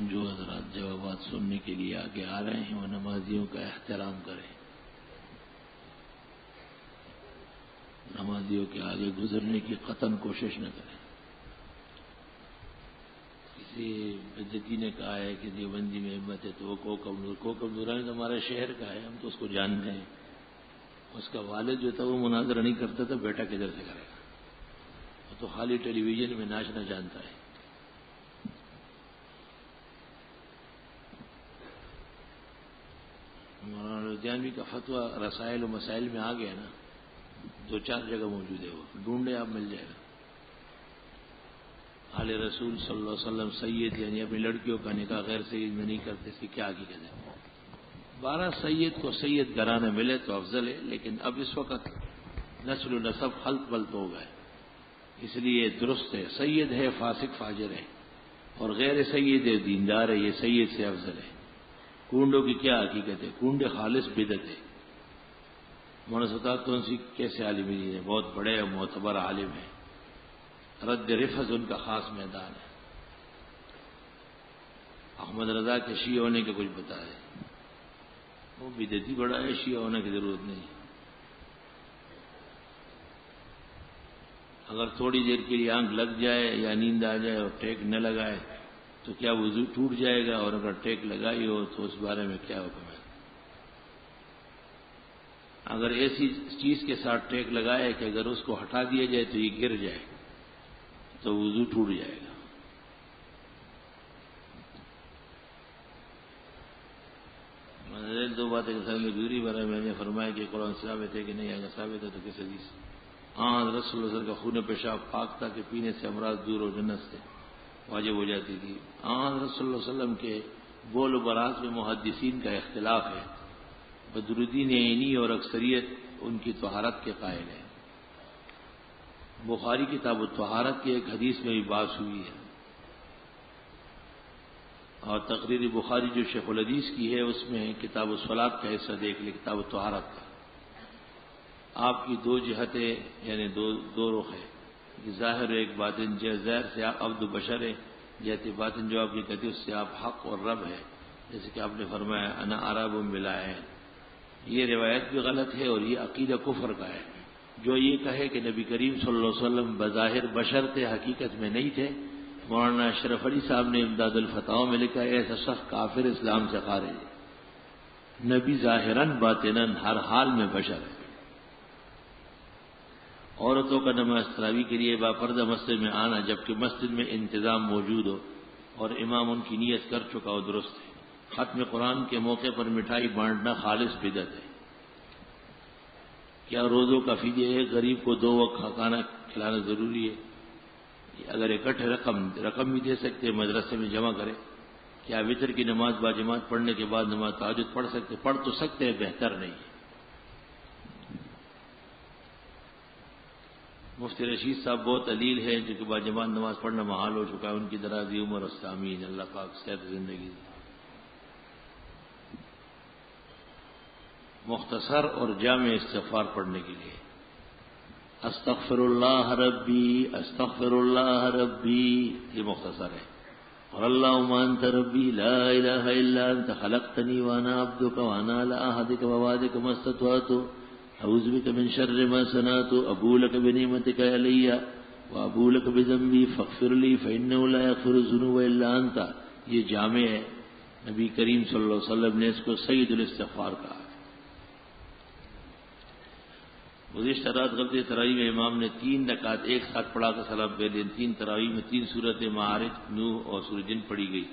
جو حضرات جوابات سننے کے لیے آگے آ رہے ہیں وہ نمازیوں کا احترام کریں، نمازیوں کے آگے گزرنے کی قطعاً کوشش نہ کریں۔ کسی بدعتی نے کہا ہے کہ دیوبندی میں ہمت ہے تو وہ کوکب نورانی تو ہمارے شہر کا ہے، ہم تو اس کو جانتے ہیں۔ اس کا والد جو تھا وہ مناظرہ نہیں کرتا تھا، بیٹا کدھر سے کرے گا؟ وہ تو خالی ٹیلی ویژن میں ناچنا جانتا ہے۔ مولانا لدھیانوی کا فتویٰ رسائل و مسائل میں آ گیا نا، 2-4 جگہ موجود ہے، وہ ڈھونڈے آپ مل جائے گا۔ آل رسول صلی اللہ علیہ وسلم سید یعنی اپنی لڑکیوں کا نکاح غیر سید میں نہیں کرتے، اس کی کیا حقیقت ہے؟ 12 سید کو سید گھرانے ملے تو افضل ہے، لیکن اب اس وقت نسل و نسب خلط بلط ہو گئے، اس لیے درست ہے سید ہے فاسق فاجر ہے، اور غیر سید ہے دیندار ہے، یہ سید سے افضل ہے۔ کنڈوں کی کیا حقیقت ہے؟ کنڈے خالص بدعت ہے۔ مولانا سطاط تونسی کیسے عالم دین ہے؟ بہت بڑے اور معتبر عالم ہیں، رد رفض ان کا خاص میدان ہے۔ احمد رضا کے شیعہ ہونے کے کچھ بتائے، وہ بدعتی بڑا ہے، شیعہ ہونے کی ضرورت نہیں۔ اگر تھوڑی دیر کے لیے آنکھ لگ جائے یا نیند آ جائے اور ٹیک نہ لگائے تو کیا وضو ٹوٹ جائے گا؟ اور اگر ٹیک لگائی ہو تو اس بارے میں کیا حکم ہے؟ اگر ایسی چیز کے ساتھ ٹیک لگائے کہ اگر اس کو ہٹا دیا جائے تو یہ گر جائے تو وضو ٹوٹ جائے گا۔ دو باتیں کے ساتھ میں دوری بارے میں نے فرمایا کہ قرآن ثابت ہے کہ نہیں، اگر ثابت ہے تو کس حدیث؟ حضرت صلی اللہ علیہ وسلم کا خون پیشاب پاک تھا کہ پینے سے امراض دور و جنت سے واجب ہو جاتی تھی۔ حضرت صلی اللہ علیہ وسلم کے بول و براز میں محدثین کا اختلاف ہے، بدرالدین عینی اور اکثریت ان کی طہارت کے قائل ہے۔ بخاری کتاب الطہارت کی ایک حدیث میں بھی بات ہوئی ہے، اور تقریر بخاری جو شیخ الحدیث کی ہے اس میں کتاب الصلاۃ کا حصہ دیکھ لیں، کتاب الطہارت کا۔ آپ کی 2 جہتیں یعنی دو رخ ہے، ظاہر ایک باطن، ظاہر سے آپ عبد بشر ہے، جہت باطن جو آپ کی کہتی اس سے آپ حق اور رب ہے، جیسے کہ آپ نے فرمایا انا عرب بلا عین۔ یہ روایت بھی غلط ہے اور یہ عقیدہ کفر کا ہے۔ جو یہ کہے کہ نبی کریم صلی اللہ علیہ وسلم بظاہر بشر تھے، حقیقت میں نہیں تھے، مولانا اشرف علی صاحب نے امداد الفتاوی میں لکھا ہے ایسا شخص کافر اسلام سے خارج ہے۔ نبی ظاہراً باطناً ہر حال میں بشر ہے۔ عورتوں کا نماز تراویح کے لیے باپردہ مسجد میں آنا جبکہ مسجد میں انتظام موجود ہو اور امام ان کی نیت کر چکا ہو درست ہے۔ ختم قرآن کے موقع پر مٹھائی بانٹنا خالص بدعت ہے۔ کیا روزوں کا فدیہ ہے؟ غریب کو 2 وقت کھانا کھلانا ضروری ہے؟ اگر اکٹھے رقم بھی دے سکتے ہیں مدرسے میں جمع کرے۔ کیا وتر کی نماز باجماعت پڑھنے کے بعد نماز تہجد پڑھ سکتے؟ پڑھ تو سکتے ہیں، بہتر نہیں ہے۔ مفتی رشید صاحب بہت علیل ہیں جو کہ باجماعت نماز پڑھنا محال ہو چکا ہے، ان کی درازی عمر السامین، اللہ پاک صحت زندگی دے۔ مختصر اور جامع استغفار پڑھنے کے لیے استغفر اللہ ربی استغفر اللہ ربی، یہ مختصر ہے، اور اللہم انت ربی لا الہ الا انت خلقتنی وانا عبدک وانا علی عہدک ووعدک ما استطعت اعوذ بک من شر ما صنعت ابوء لک بنعمتک علی وابوء لک بذنبی فاغفر لی فانہ لا یغفر الذنوب الا انت۔ یہ جامع ہے، نبی کریم صلی اللہ علیہ وسلم نے اس کو سید الاستغفار کہا۔ گزشتہ رات غلطی تراویح میں امام نے 3 رکعت ایک ساتھ پڑھا کر سلام پھیر لیا۔ 3 تراویح میں 3 سورتیں معارج، نوح اور سورۃ جن پڑھی گئی۔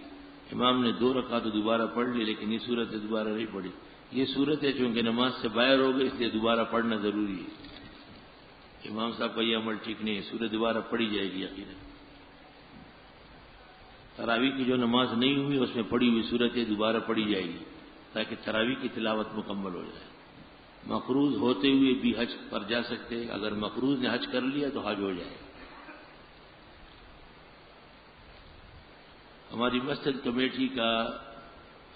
امام نے 2 رکعت دوبارہ پڑھ لی لیکن یہ سورتیں دوبارہ نہیں پڑھی۔ یہ سورتیں چونکہ نماز سے باہر ہو گئی اس لیے دوبارہ پڑھنا ضروری ہے۔ امام صاحب کا یہ عمل ٹھیک نہیں ہے، سورت دوبارہ پڑھی جائے گی یقیناً۔ تراویح کی جو نماز نہیں ہوئی اس میں پڑھی ہوئی سورتیں دوبارہ پڑھی جائے گی تاکہ تراویح کی تلاوت مکمل ہو جائے۔ مقروض ہوتے ہوئے بھی حج پر جا سکتے، اگر مقروض نے حج کر لیا تو حج ہو جائے۔ ہماری مسجد کمیٹی کا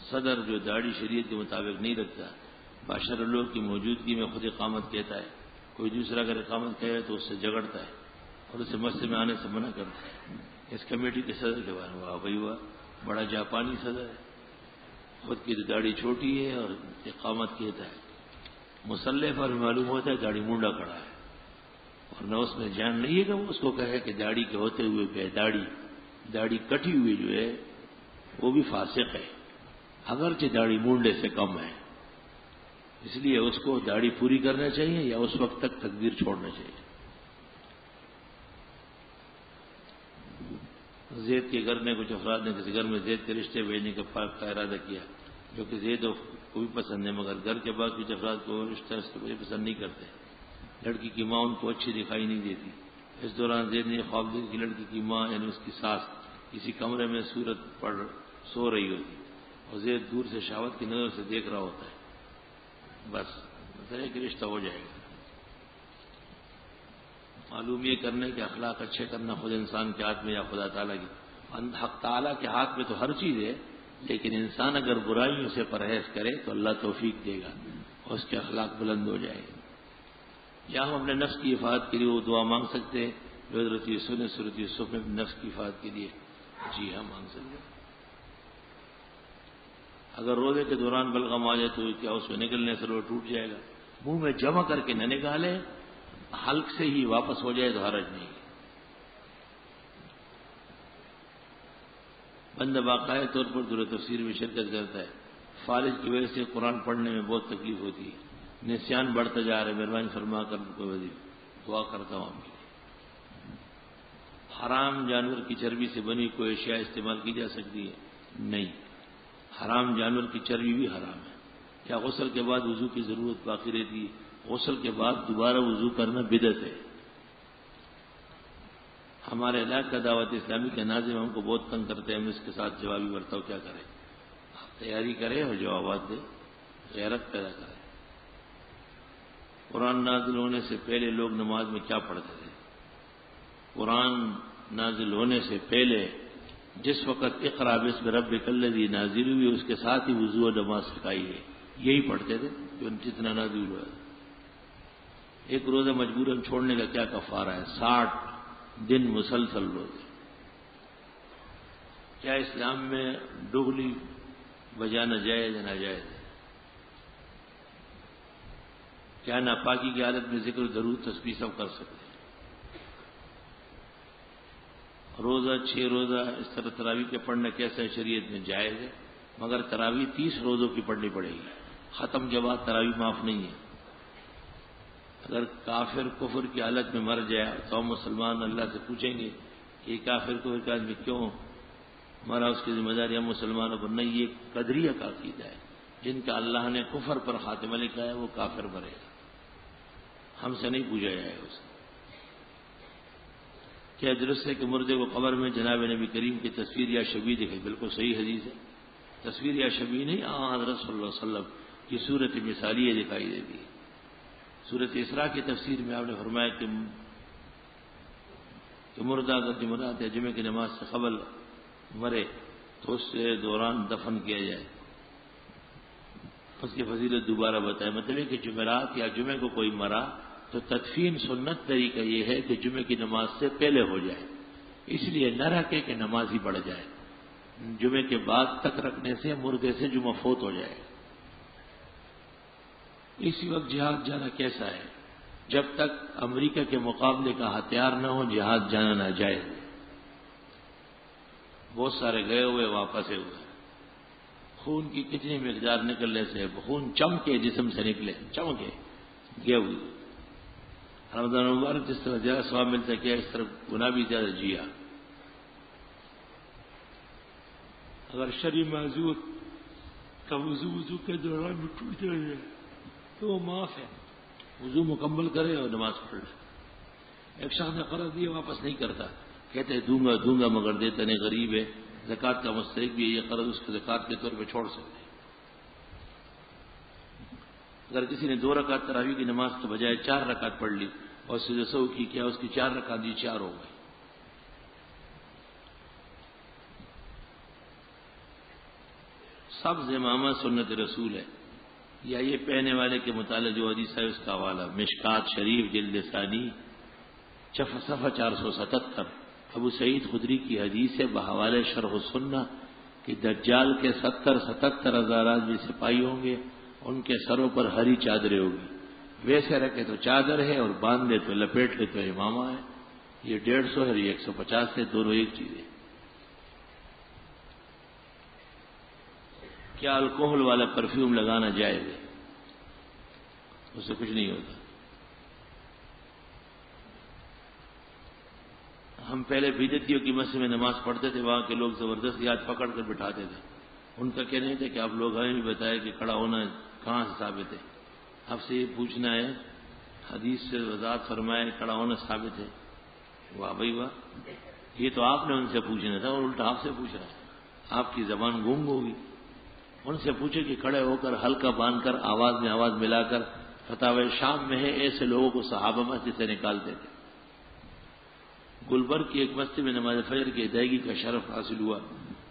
صدر جو داڑھی شریعت کے مطابق نہیں رکھتا، باشر لوگ کی موجودگی میں خود اقامت کہتا ہے، کوئی دوسرا اگر اقامت کہے تو اس سے جھگڑتا ہے اور اسے مسجد میں آنے سے منع کرتا ہے۔ اس کمیٹی کے صدر کے بارے میں واہ بھائی واہ، بڑا جاپانی صدر ہے، خود کی تو داڑھی چھوٹی ہے اور اقامت کہتا ہے، مسلح پر معلوم ہوتا ہے داڑھی مونڈا کھڑا ہے، اور نہ اس میں جان نہیں ہے کہ وہ اس کو کہے کہ داڑھی کے ہوتے ہوئے بے داڑھی کٹی ہوئی جو ہے وہ بھی فاسق ہے، اگرچہ داڑھی مونڈے سے کم ہے، اس لیے اس کو داڑھی پوری کرنا چاہیے یا اس وقت تک تکبیر چھوڑنا چاہیے۔ زید کے گھر میں کچھ افراد نے کسی گھر میں زید کے رشتے بھیجنے کا ارادہ کیا، جو کہ زید کو بھی پسند ہے، مگر گھر کے بعد کچھ افراد کو رشتہ اس کو پسند نہیں کرتے، لڑکی کی ماں ان کو اچھی دکھائی نہیں دیتی۔ اس دوران زید نے خواب دیکھا کہ لڑکی کی ماں یعنی اس کی ساس کسی کمرے میں سورت پڑھ سو رہی ہوتی، اور زید دور سے شہوت کی نظر سے دیکھ رہا ہوتا ہے، بس مطلب کہ رشتہ ہو جائے گا۔ معلوم یہ کرنے کے اخلاق اچھے کرنا خود انسان کے ہاتھ میں یا خدا تعالیٰ کی، حق تعالیٰ کے ہاتھ میں تو ہر چیز ہے، لیکن انسان اگر برائیوں سے پرہیز کرے تو اللہ توفیق دے گا اور اس کے اخلاق بلند ہو جائے گا۔ یا ہم اپنے نفس کی حفاظت کے لیے وہ دعا مانگ سکتے ہیں جو حضرت یوسف نے سورۃ یوسف میں نفس کی حفاظت کے لیے جی ہاں مانگ سکتے ہیں۔ اگر روزے کے دوران بلغم آ جائے تو کیا اس میں نکلنے سے روزہ ٹوٹ جائے گا؟ منہ میں جمع کر کے نہ نکالے، حلق سے ہی واپس ہو جائے تو حرج نہیں۔ بندہ باقاعدہ طور پر دور تفسیر میں شرکت کرتا ہے، فالج کی وجہ سے قرآن پڑھنے میں بہت تکلیف ہوتی ہے، نسیان بڑھتا جا رہا ہے، مہربانی فرما کر کوئی دعا کرتا ہوں آپ کے لیے۔ حرام جانور کی چربی سے بنی کوئی اشیاء استعمال کی جا سکتی ہے؟ نہیں، حرام جانور کی چربی بھی حرام ہے۔ کیا غسل کے بعد وضو کی ضرورت باقی رہتی ہے؟ غسل کے بعد دوبارہ وضو کرنا بدعت ہے۔ ہمارے علاقے کا دعوت اسلامی کے ناظم ہم کو بہت تنگ کرتے ہیں، ہم اس کے ساتھ جوابی برتاؤ کیا کریں؟ آپ تیاری کریں اور جوابات دیں، غیرت پیدا کریں۔ قرآن نازل ہونے سے پہلے لوگ نماز میں کیا پڑھتے تھے؟ قرآن نازل ہونے سے پہلے جس وقت اقرا بسم ربک الذی نازل ہوئی اس کے ساتھ ہی وضو و نماز سکھائی ہے، یہی پڑھتے تھے جو جتنا نازل ہوا ہے۔ ایک روزہ مجبوراً چھوڑنے کا کیا کفارہ ہے؟ 60 دن مسلسل روزے۔ کیا اسلام میں ڈغلی بجانا جائز یا ناجائز ہے؟ کیا ناپاکی کی حالت میں ذکر درود تسبیح سب کر سکتے ہیں؟ روزہ 6 روزہ اس طرح تراویح کے پڑھنا کیسا شریعت میں جائز ہے، مگر تراویح 30 روزوں کی پڑھنی پڑے گی، ختم کے بعد تراویح معاف نہیں ہے۔ اگر کافر کفر کی حالت میں مر جائے تو ہم مسلمان اللہ سے پوچھیں گے کہ کافر کفر کا آدمی کیوں مرا، اس کی ذمہ داری ہم مسلمانوں پر نہیں۔ یہ قدریہ کا عقیدہ ہے، جن کا اللہ نے کفر پر خاتمہ لکھا ہے وہ کافر مرے گا، ہم سے نہیں پوچھا جائے گا اسے۔ کیا درست ہے کہ مردے کو قبر میں جناب نبی کریم کی تصویر یا شبیہ دکھے؟ بالکل صحیح حدیث ہے، تصویر یا شبیہ نہیں، حضرت صلی اللہ علیہ وسلم کی صورت مثالیہ دکھائی دیتی ہے۔ سورۃ اسراء کی تفسیر میں آپ نے فرمایا کہ مردہ اگر جمعرات یا جمعے کی نماز سے قبل مرے تو اس سے دوران دفن کیا جائے، اس کی فضیلت دوبارہ بتائے۔ مطلب ہے کہ جمعرات یا جمعے کو کوئی مرا تو تدفین سنت طریقہ یہ ہے کہ جمعے کی نماز سے پہلے ہو جائے، اس لیے نہ رکھے کہ نماز ہی پڑھ جائے، جمعے کے بعد تک رکھنے سے مردے سے جمعہ فوت ہو جائے۔ اسی وقت جہاد جانا کیسا ہے؟ جب تک امریکہ کے مقابلے کا ہتھیار نہ ہو جہاد جانا ناجائز ہے۔ بہت سارے گئے ہوئے واپس ہوئے، خون کی کتنی مقدار نکلنے سے خون چمکے جسم سے نکلے، چمکے گئے ہوئے۔ رمضان مبارک جس طرح زیادہ ثواب ملتا ہے کیا اس طرح گناہ بھی زیادہ؟ جی ہاں۔ اگر شرعی معذور کا وضو کے دوران بھی ٹوٹ جائے تو وہ معاف ہے، وضو مکمل کرے اور نماز پڑھ لے۔ ایک شخص نے قرض دیا واپس نہیں کرتا، کہتے دوں گا مگر دیتا نہیں، غریب ہے، زکوٰۃ کا مستحق بھی ہے، یہ قرض اس کو زکوٰۃ کے طور پہ چھوڑ سکتے ہیں۔ اگر کسی نے 2 رکعت تراویح کی نماز کے بجائے 4 رکعت پڑھ لی اور سجدہ سہو کی، کیا اس کی 4 رکعت بھی 4 ہو گئی؟ سبز امامہ سنت رسول ہے یا یہ پہنے والے کے متعلق جو حدیث ہے اس کا حوالہ مشکات شریف جلد ثانی صفحہ 477 ابو سعید خدری کی حدیث ہے بحوالہ شرح السنہ کہ دجال کے 70-77 ہزار آدمی سپاہی ہوں گے، ان کے سروں پر ہری چادریں ہوگی، ویسے رکھے تو چادر ہے اور باندھ دے تو لپیٹ لے تو امامہ ہے. یہ 150 ہے اور یہ 150 ہے، دونوں ایک چیز ہے. کیا الکوہل والا پرفیوم لگانا جائز ہے؟ اس سے کچھ نہیں ہوتا. ہم پہلے بدعتیوں کی مسجد میں نماز پڑھتے تھے، وہاں کے لوگ زبردست یاد پکڑ کر بٹھاتے تھے. ان کا کہنا نہیں تھا کہ آپ لوگ ہمیں بھی بتائیں کہ کھڑا ہونا کہاں سے ثابت ہے. آپ سے یہ پوچھنا ہے، حدیث سے وضاحت فرمائے کھڑا ہونا ثابت ہے. واہ بھائی واہ، یہ تو آپ نے ان سے پوچھنا تھا اور الٹا آپ سے پوچھ رہا ہے. آپ کی زبان گونگ ہوگی. ان سے پوچھے کہ کھڑے ہو کر ہلکا باندھ کر آواز میں آواز ملا کر فتاوی شام میں ہے، ایسے لوگوں کو صحابہ مسجد سے نکالتے تھے. گلبرگ کی ایک مسجد میں نماز فجر کی ادائیگی کا شرف حاصل ہوا.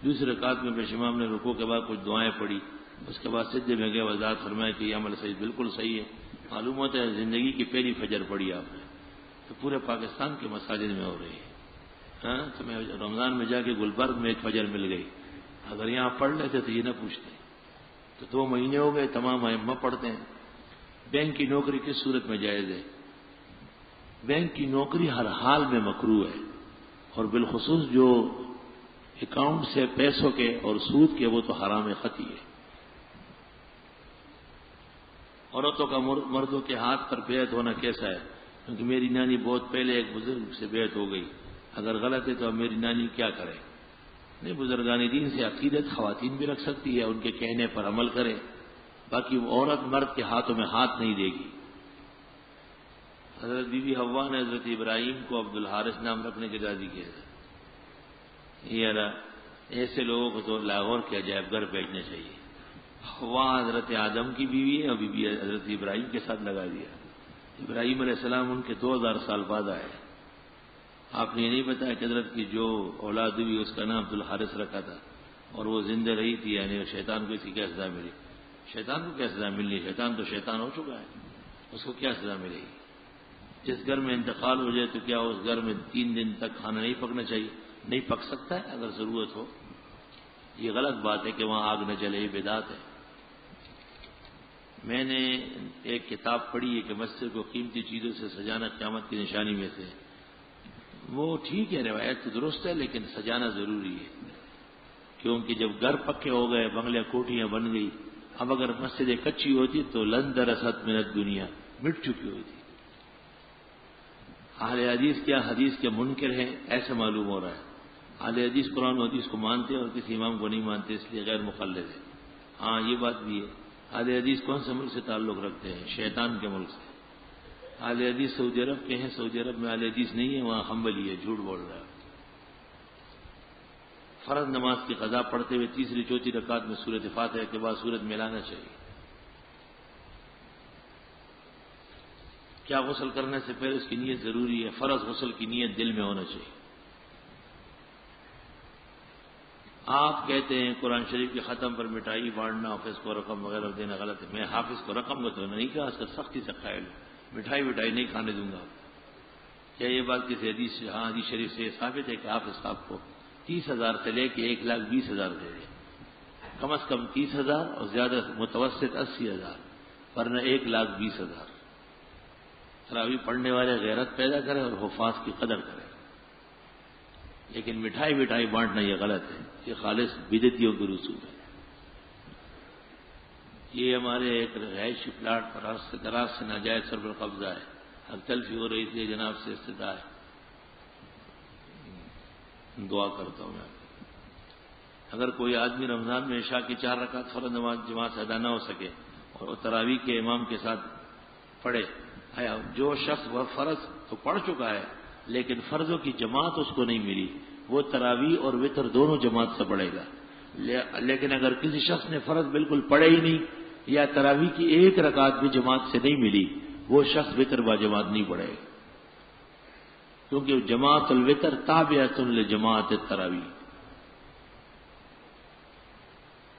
دوسری رکعت میں پیش امام نے رکوع کے بعد کچھ دعائیں پڑھی، اس کے بعد سجدے میں گئے، وضاحت فرمایا کہ یہ عمل صحیح بالکل صحیح ہے. معلوم ہوتا ہے زندگی کی پہلی فجر پڑھی آپ نے، تو پورے پاکستان کے مساجد میں ہو رہی ہے. ہاں تو میں رمضان میں جا کے گلبرگ میں ایک فجر مل گئی. اگر یہاں پڑھ لیتے تو یہ نہ پوچھتے. تو 2 مہینے ہو گئے، تمام ائمہ پڑھتے ہیں. بینک کی نوکری کس صورت میں جائز ہے؟ بینک کی نوکری ہر حال میں مکروہ ہے، اور بالخصوص جو اکاؤنٹ سے پیسوں کے اور سود کے وہ تو حرام خطی ہے. عورتوں کا مردوں کے ہاتھ پر بیعت ہونا کیسا ہے؟ کیونکہ میری نانی بہت پہلے ایک بزرگ سے بیعت ہو گئی. اگر غلط ہے تو اب میری نانی کیا کرے؟ نہیں، بزرگان دین سے عقیدت خواتین بھی رکھ سکتی ہے، ان کے کہنے پر عمل کرے. باقی وہ عورت مرد کے ہاتھوں میں ہاتھ نہیں دے گی. حضرت بی بی حوا نے حضرت ابراہیم کو عبد الحارث نام رکھنے کے راضی کیا تھا. یہ ایسے لوگوں کو تو لاہور کے عجائب گھر بھیجنے چاہیے. حوا حضرت آدم کی بیوی ہے اور بی بی حضرت ابراہیم کے ساتھ لگا دیا. ابراہیم علیہ السلام ان کے 2000 سال بعد آئے. آپ نے یہ نہیں بتایا کہ حضرت کی جو اولاد ہوئی اس کا نام عبد الحارث رکھا تھا اور وہ زندہ رہی تھی، یعنی شیطان کو اس کی کیا سزا ملی؟ شیطان کو کیا سزا ملنی؟ شیطان تو شیطان ہو چکا ہے، اس کو کیا سزا ملے گی؟ جس گھر میں انتقال ہو جائے تو کیا اس گھر میں 3 دن تک کھانا نہیں پکنا چاہیے؟ نہیں پک سکتا ہے اگر ضرورت ہو. یہ غلط بات ہے کہ وہاں آگ نہ جلے، یہ بدعت ہے. میں نے ایک کتاب پڑھی ہے کہ مسجد کو قیمتی چیزوں سے سجانا قیامت کی نشانی میں سے. وہ ٹھیک ہے، روایت تو درست ہے، لیکن سجانا ضروری ہے. کیونکہ جب گھر پکے ہو گئے، بنگلے کوٹیاں بن گئی، اب اگر مسجدیں کچی ہوتی تو لن درست من الدنیا، مٹ چکی ہوتی. اہل حدیث کیا حدیث کے منکر ہیں ایسے معلوم ہو رہا ہے. اہل حدیث قرآن و حدیث کو مانتے ہیں اور کسی امام کو نہیں مانتے، اس لیے غیر مقلد ہے. ہاں یہ بات بھی ہے. اہل حدیث کون سے ملک سے تعلق رکھتے ہیں؟ شیطان کے ملک سے. اہل حدیث سعودی عرب کے ہیں، سعودی عرب میں اہل حدیث نہیں ہے، وہاں حنبلی ہے. جھوٹ بول رہا ہے. فرض نماز کی قضا پڑھتے ہوئے تیسری چوتھی رکعت میں سورۃ فاتحہ کے بعد سورت ملانا چاہیے. کیا غسل کرنے سے پہلے اس کی نیت ضروری ہے؟ فرض غسل کی نیت دل میں ہونا چاہیے. آپ کہتے ہیں قرآن شریف کے ختم پر مٹھائی بانٹنا، حافظ کو رقم وغیرہ دینا غلط ہے. میں حافظ کو رقم کو تو نہیں کہا، اس کا سختی سے قائل ہوں. مٹھائی نہیں کھانے دوں گا. کیا یہ بات کسی حدیث سے؟ ہاں حدیث شریف سے ثابت ہے کہ حافظ صاحب کو 30,000 سے لے کے 1,20,000 دے دیں. کم از کم 30,000 اور زیادہ متوسط 80,000، ورنہ 1,20,000. تراویح پڑھنے والے غیرت پیدا کرے اور حفاظ کی قدر کرے. لیکن مٹھائی بانٹنا یہ غلط ہے، یہ خالص بدعتیوں کے رسوم ہے. یہ ہمارے ایک رہائشی پلاٹ پر عرص سے دراز سے ناجائز سر پر قبضہ ہے. حق تلفی ہو رہی تھی، جناب سے استدعا ہے. دعا کرتا ہوں میں. اگر کوئی آدمی رمضان میں عشاء کی 4 رکعت فرض نماز جماعت سے ادا نہ ہو سکے اور تراویح کے امام کے ساتھ پڑھے، جو شخص وہ فرض تو پڑھ چکا ہے لیکن فرضوں کی جماعت اس کو نہیں ملی، وہ تراویح اور وتر دونوں جماعت سے پڑھے گا. لیکن اگر کسی شخص نے فرض بالکل پڑھے ہی نہیں یا تراویح کی 1 رکعت بھی جماعت سے نہیں ملی، وہ شخص وتر با جماعت نہیں پڑھے گا. کیونکہ جماعت الوتر تابعۃ لجماعت التراویح.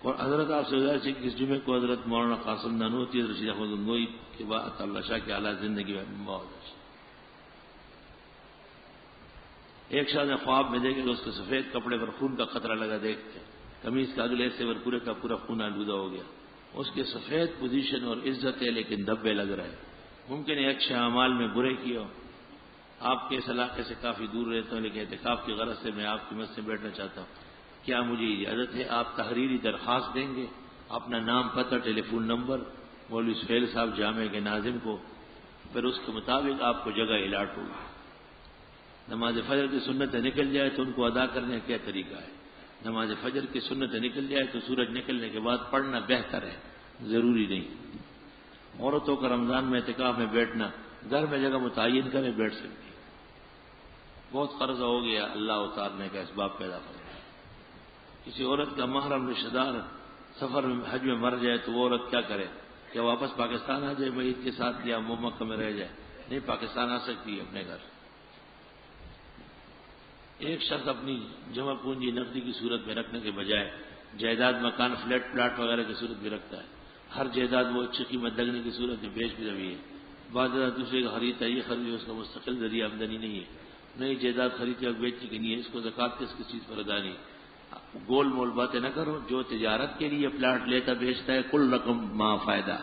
اور حضرت آپ سے گزارش ہے کہ اس جمعے کو حضرت مولانا قاسم نانوتی اور رشید احمد گنگوئی کے بعد اللہ شاہ کے اعلیٰ زندگی میں بہت اچھا. ایک شخص نے خواب میں دیکھے کہ اس کے سفید کپڑے پر خون کا قطرہ لگا. دیکھتے قمیص کا اگلے حصے پر پورے کا پورا خون آلودہ ہو گیا. اس کے سفید پوزیشن اور عزت ہے لیکن دبے لگ رہے. ممکن ہے اچھے اعمال میں برے کیے ہو. آپ کے اس علاقے سے کافی دور رہتا ہوں لیکن اعتکاف کی غرض سے میں آپ کی مسجد میں بیٹھنا چاہتا ہوں. کیا مجھے اجازت ہے؟ آپ تحریری درخواست دیں گے، اپنا نام، پتہ، ٹیلی فون نمبر مولوی سہیل صاحب جامع کے ناظم کو، پھر اس کے مطابق آپ کو جگہ الاٹ ہوگی. نماز فجر کی سنت نکل جائے تو ان کو ادا کرنے کا کیا طریقہ ہے؟ نماز فجر کی سنت نکل جائے تو سورج نکلنے کے بعد پڑھنا بہتر ہے، ضروری نہیں. عورتوں کا رمضان میں اعتکاف میں بیٹھنا، گھر میں جگہ متعین کرے بیٹھ سکتی. بہت قرضہ ہو گیا، اللہ اتارنے کا اسباب پیدا کرنا. کسی عورت کا محرم رشتہ دار سفر میں حج میں مر جائے تو وہ عورت کیا کرے؟ کیا واپس پاکستان آ جائے میت کے ساتھ یا مکہ میں رہ جائے؟ نہیں، پاکستان آ سکتی ہے اپنے گھر. ایک شخص اپنی جمع پونجی نقدی کی صورت میں رکھنے کے بجائے جائیداد، مکان، فلیٹ پلاٹ وغیرہ کی صورت میں رکھتا ہے. ہر جائیداد وہ اچھی قیمت لگنے کی صورت میں بیچ بھی رہی ہے. بعض دوسرے کا خریدتا ہے، یہ خرید اس کا مستقل ذریعہ آمدنی نہیں ہے. نئی جائیداد خریدتی اور بیچنے کی نہیں ہے، اس کو زکوٰۃ کس چیز پر ادا نہیں. گول مول باتیں نہ کرو. جو تجارت کے لیے پلاٹ لیتا بیچتا ہے کل رقم ما فائدہ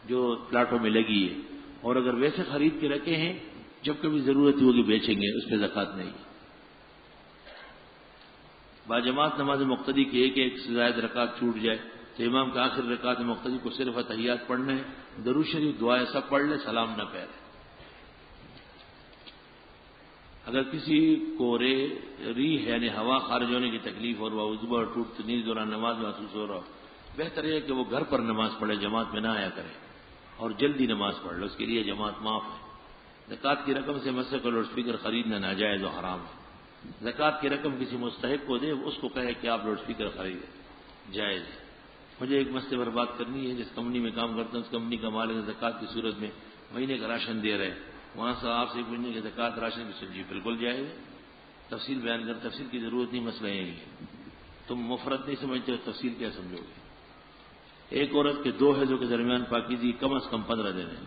جو پلاٹوں میں لگی ہے، اور اگر ویسے خرید کے رکھے ہیں جب کبھی ضرورت ہوگی بیچیں گے، اس پہ زکوٰۃ نہیں. باجماعت نماز مقتدی کی ایک سے زائد رکعت چھوٹ جائے تو امام کا آخر رکعت مقتدی کو صرف تحیات پڑھنا ہے، درود شریف دعائیں سب پڑھ لے، سلام نہ پہلے. اگر کسی کو ریح یعنی ہوا خارج ہونے کی تکلیف اور وہ عضو اور ٹوٹ نیز دوران نماز محسوس ہو رہا ہو، بہتر ہے کہ وہ گھر پر نماز پڑھے، جماعت میں نہ آیا کرے اور جلدی نماز پڑھ لے. اس کے لیے جماعت معاف ہے. زکوٰۃ کی رقم سے مسجد کا لاؤڈ اسپیکر خریدنا ناجائز و حرام ہے. زکوٰۃ کی رقم کسی مستحق کو دے، اس کو کہے کہ آپ لاؤڈ اسپیکر خریدیں، جائز ہے. مجھے ایک مسئلے پر بات کرنی ہے. جس کمپنی میں کام کرتا ہوں اس کمپنی کا مالک زکوٰۃ کی صورت میں مہینے کا راشن دے رہے، وہاں سے آپ سے پوچھنے کی زکوٰۃ راشن کی سبزی بالکل جائز ہے. تفصیل بیان کر، تفصیل کی ضرورت نہیں، مسئلہ یہی ہے. تم مفرد نہیں سمجھتے ہو، تفصیل کیا سمجھو گے؟ ایک عورت کے دو حیضوں کے درمیان پاکیزگی کم از کم 15 دن ہے.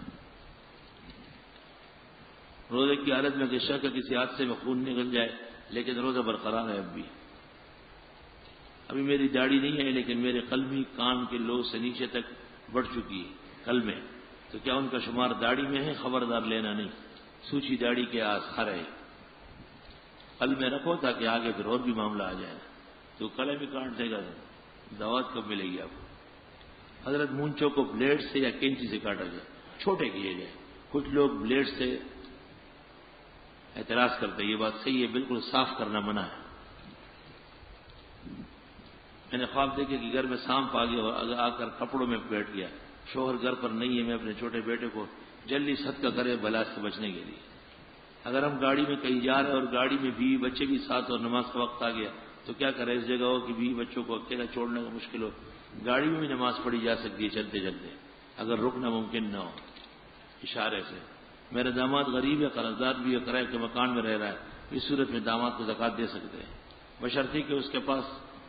روزے کی حالت میں شک کا کسی حادثے میں خون نکل جائے لیکن روزہ برقرار ہے. ابھی میری داڑھی نہیں ہے لیکن میرے قلبی کان کے لوگ سے نیچے تک بڑھ چکی ہے قلب میں، تو کیا ان کا شمار داڑھی میں ہے؟ خبردار لینا نہیں. سوچی داڑھی کے آثار ہے، قلب میں رکھو تاکہ آگے پھر اور بھی معاملہ آ جائے. تو قلم بھی کاٹ دے گا، دعوت کب ملے گی آپ کو؟ حضرت مونچوں کو بلیڈ سے یا کینچی سے کاٹا جائے، چھوٹے کیے جائے. کچھ لوگ بلیڈ سے اعتراض کرتے ہیں، یہ بات صحیح ہے، بالکل صاف کرنا منع ہے. میں نے خواب دیکھے کہ گھر میں سانپ آ گیا اور آ کر کپڑوں میں بیٹھ گیا. شوہر گھر پر نہیں ہے. میں اپنے چھوٹے بیٹے کو جلدی صدقہ کرے بلا سے بچنے کے لیے. اگر ہم گاڑی میں کہیں جا رہے ہیں اور گاڑی میں بیوی بچے بھی ساتھ اور نماز کا وقت آ گیا تو کیا کریں؟ اس جگہ ہو کہ بیوی بچوں کو اکیلا چھوڑنے کا مشکل ہو، گاڑی میں بھی نماز پڑھی جا سکتی ہے چلتے چلتے، اگر رکنا ممکن نہ ہو. اشارے سے میرا داماد غریب ہے، قرض دار بھی ہے، کرائے کے مکان میں رہ رہا ہے، اس صورت میں داماد کو زکوٰۃ دے سکتے ہیں بشرطے کہ اس کے پاس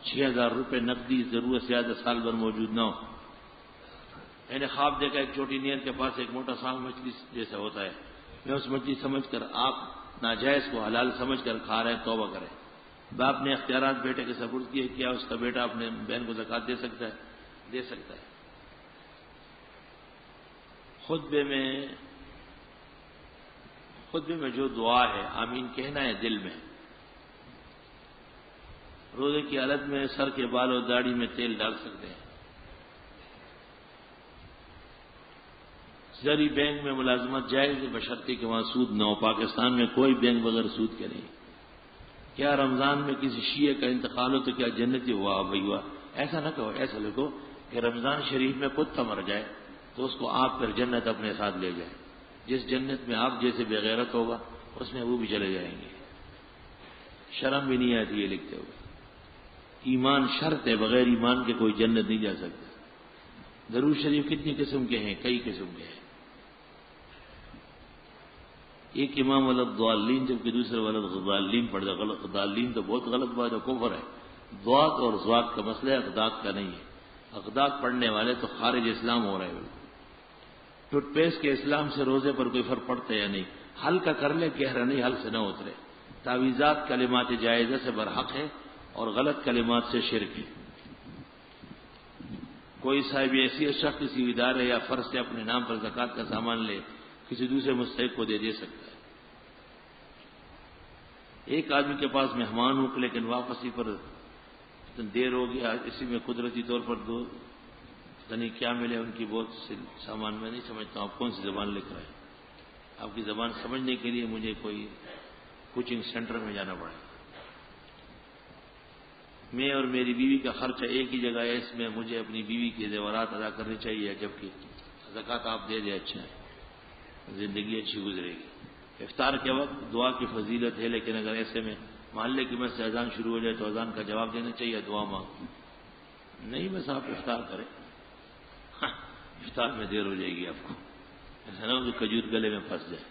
6000 روپے نقدی ضرورت سے زیادہ سال بھر موجود نہ ہو. میں نے خواب دیکھا ایک چھوٹی نیل کے پاس ایک موٹا سانپ مچھلی جیسا ہوتا ہے. میں اس مچھلی سمجھ کر آپ ناجائز کو حلال سمجھ کر کھا رہے ہیں، توبہ کریں. باپ نے اختیارات بیٹے کے سپرد کیے، کیا اس کا بیٹا اپنے بہن کو زکوٰۃ دے سکتا ہے؟ دے سکتا ہے. خطبے میں جو دعا ہے آمین کہنا ہے دل میں. روزے کی حالت میں سر کے بال اور داڑھی میں تیل ڈال سکتے ہیں. زرعی بینک میں ملازمت جائز ہے بشرطے کہ وہاں سود نہ ہو. پاکستان میں کوئی بینک بغیر سود کے نہیں. کیا رمضان میں کسی شیعہ کا انتقال ہو تو کیا جنتی ہوا بھائی ہوا؟ ایسا نہ کہو، ایسا لکھو کہ رمضان شریف میں کتا مر جائے تو اس کو آپ پھر جنت اپنے ساتھ لے جائے. جس جنت میں آپ جیسے بغیرت ہوگا اس میں وہ بھی چلے جائیں گے. شرم بھی نہیں آتی یہ لکھتے ہوئے. ایمان شرط ہے، بغیر ایمان کے کوئی جنت نہیں جا سکتا. درود شریف کتنی قسم کے ہیں؟ کئی قسم کے ہیں. ایک امام ولد ضالین جبکہ دوسرے ولد غضالین پڑھتا. غلط غضالین تو بہت غلط بات ہے، کفر ہے. ضاد اور ضاد کا مسئلہ ہے، اقداق کا نہیں ہے. اقداق پڑھنے والے تو خارج اسلام ہو رہے ہیں. ٹوتھ پیسٹ کے اسلام سے روزے پر کوئی فرق پڑتا ہے یا نہیں؟ حل کا کر لے، گہرا نہیں، حل سے نہ اترے. تعویذات کلمات جائزہ سے برحق ہے اور غلط کلمات سے شرک ہے. کوئی صاحب ایسی شخص کسی ادارے یا فرض سے اپنے نام پر زکوٰۃ کا سامان لے کسی دوسرے مستحق کو دے سکتا ہے۔ ایک آدمی کے پاس مہمان ہوں لیکن واپسی پر دیر ہو گیا، اسی میں قدرتی طور پر دو یعنی کیا ملے ان کی بہت سے سامان میں نہیں سمجھتا ہوں آپ کون سی زبان لکھ رہے ہیں۔ آپ کی زبان سمجھنے کے لیے مجھے کوئی کوچنگ سینٹر میں جانا پڑے۔ میں اور میری بیوی کا خرچہ ایک ہی جگہ ہے، اس میں مجھے اپنی بیوی کے زیورات ادا کرنے چاہیے، جبکہ زکوٰۃ آپ دے دیں، اچھا ہے، زندگی اچھی گزرے گی۔ افطار کے وقت دعا کی فضیلت ہے، لیکن اگر ایسے میں محلے کی میں سے اذان شروع ہو جائے تو اذان کا جواب دینا چاہیے، دعا مانگ نہیں، بس آپ افطار کریں۔ افطار میں دیر ہو جائے گی آپ کو، ایسا نہ ہو کہ کھجور گلے میں پھنس جائے۔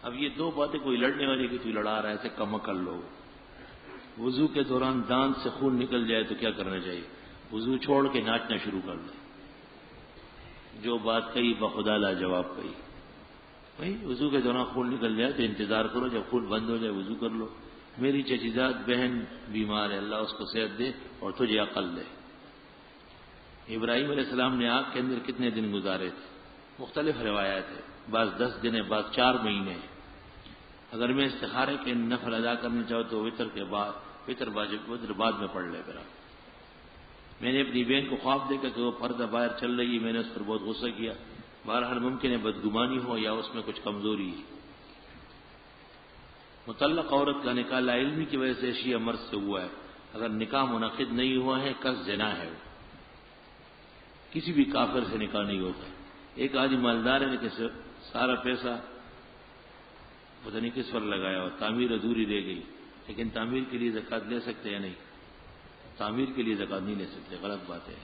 اب یہ دو باتیں کوئی لڑنے والی کی تو لڑا رہا ہے، ایسے کم عقل لوگ۔ وضو کے دوران دانت سے خون نکل جائے تو کیا کرنا چاہیے؟ وضو چھوڑ کے ناچنا شروع کر دیں۔ جو بات کہی بخدا لا جواب کہی۔ بھائی وضو کے دوران خون نکل جائے تو انتظار کرو، جب خون بند ہو جائے وضو کر لو۔ میری چچیزاد بہن بیمار ہے، اللہ اس کو صحت دے اور تجھے عقل دے۔ ابراہیم علیہ السلام نے آگ کے اندر کتنے دن گزارے تھے؟ مختلف روایات ہیں، بعض 10 دن ہیں، بعض 4 مہینے ہیں۔ اگر میں استخارے کے نفل ادا کرنا چاہوں تو وطر بعد میں پڑھ لے میرا۔ میں نے اپنی بہن کو خواب دیکھا کہ وہ پردہ باہر چل رہی، میں نے اس پر بہت غصہ کیا۔ بہرحال ممکن ہے بدگمانی ہو یا اس میں کچھ کمزوری ہے۔ مطلق عورت کا نکاح لا علمی کی وجہ سے شیعہ مرد سے ہوا ہے، اگر نکاح منعقد نہیں ہوا ہے کس زنا ہے، وہ کسی بھی کافر سے نکاح نہیں ہوتا۔ ایک آدمی مالدار ہے لیکن سارا پیسہ پتہ نہیں کس پر لگایا اور تعمیر ادھوری رہ گئی، لیکن تعمیر کے لیے زکوٰۃ لے سکتے یا نہیں؟ تعمیر کے لیے زکوٰۃ نہیں لے سکتے، غلط بات ہے۔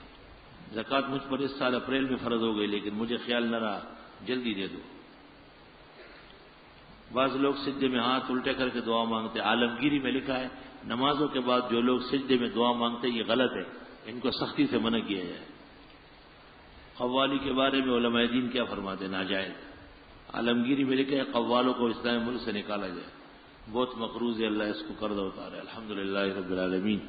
زکوٰۃ مجھ پر اس سال اپریل میں فرض ہو گئی، لیکن مجھے خیال نہ رہا، جلدی دے دو۔ بعض لوگ سجدے میں ہاتھ الٹے کر کے دعا مانگتے، عالمگیری میں لکھا ہے نمازوں کے بعد جو لوگ سجدے میں دعا مانگتے یہ غلط ہے، ان کو سختی سے منع کیا جائے۔ قوالی کے بارے میں علماء دین کیا فرماتے ہیں؟ ناجائز۔ عالمگیری میں لکھا ہے قوالوں کو اسلامی ملک سے نکالا جائے، بہت مقروض ہے، اللہ اس کو قرض اتارے۔ الحمدللہ رب العالمین۔